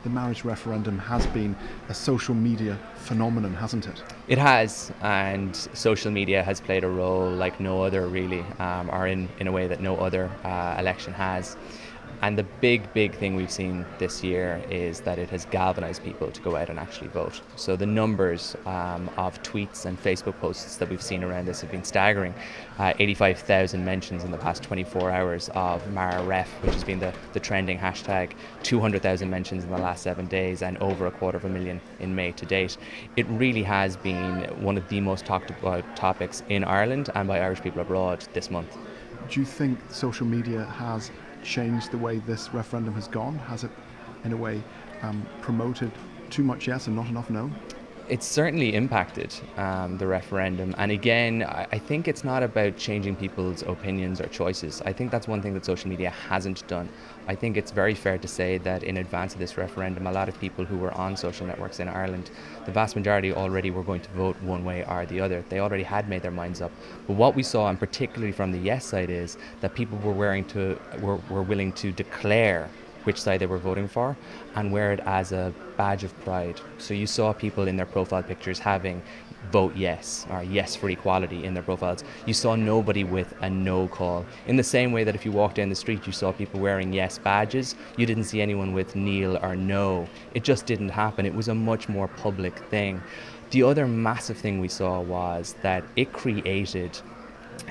the marriage referendum has been a social media phenomenon, hasn't it? It has, and social media has played a role like no other, really, or in a way that no other election has. And the big thing we've seen this year is that it has galvanized people to go out and actually vote. So the numbers of tweets and Facebook posts that we've seen around this have been staggering. 85,000 mentions in the past 24 hours of MaraRef, which has been the trending hashtag, 200,000 mentions in the last 7 days, and over 250,000 in May to date. It really has been one of the most talked about topics in Ireland and by Irish people abroad this month. Do you think social media has changed the way this referendum has gone? Has it, in a way, promoted too much yes and not enough no? It's certainly impacted the referendum, and again, I think it's not about changing people's opinions or choices. I think that's one thing that social media hasn't done. I think it's very fair to say that in advance of this referendum, a lot of people who were on social networks in Ireland, the vast majority already were going to vote one way or the other. They already had made their minds up. But what we saw, and particularly from the yes side, is that people were willing to declare which side they were voting for and wear it as a badge of pride. So you saw people in their profile pictures having vote yes or yes for equality in their profiles. You saw nobody with a no call. In the same way that if you walked down the street you saw people wearing yes badges, you didn't see anyone with kneel or no. It just didn't happen. It was a much more public thing. The other massive thing we saw was that it created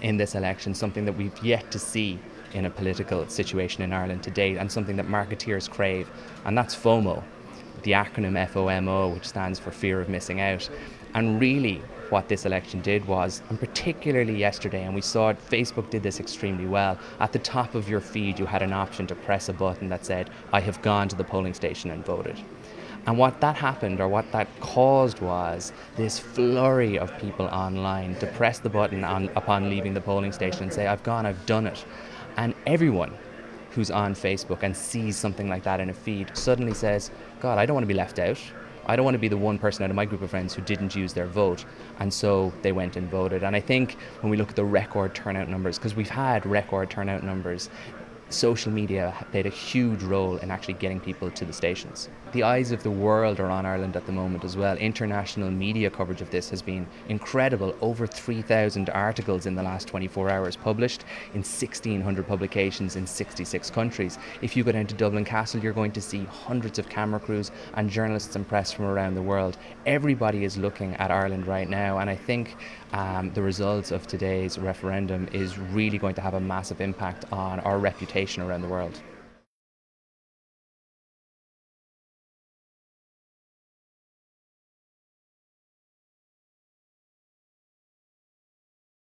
in this election something that we've yet to see in a political situation in Ireland to date, and something that marketeers crave, and that's FOMO, the acronym FOMO, which stands for fear of missing out. And really what this election did was, and particularly yesterday, and we saw it, Facebook did this extremely well, at the top of your feed you had an option to press a button that said, I have gone to the polling station and voted. And what that happened, or what that caused, was this flurry of people online to press the button upon leaving the polling station and say, I've gone, I've done it. And everyone who's on Facebook and sees something like that in a feed suddenly says, God, I don't want to be left out. I don't want to be the one person out of my group of friends who didn't use their vote. And so they went and voted. And I think when we look at the record turnout numbers, because we've had record turnout numbers, social media played a huge role in actually getting people to the stations. The eyes of the world are on Ireland at the moment as well. International media coverage of this has been incredible. Over 3,000 articles in the last 24 hours published in 1,600 publications in 66 countries. If you go down to Dublin Castle, you're going to see hundreds of camera crews and journalists and press from around the world. Everybody is looking at Ireland right now, and I think the results of today's referendum is really going to have a massive impact on our reputation around the world.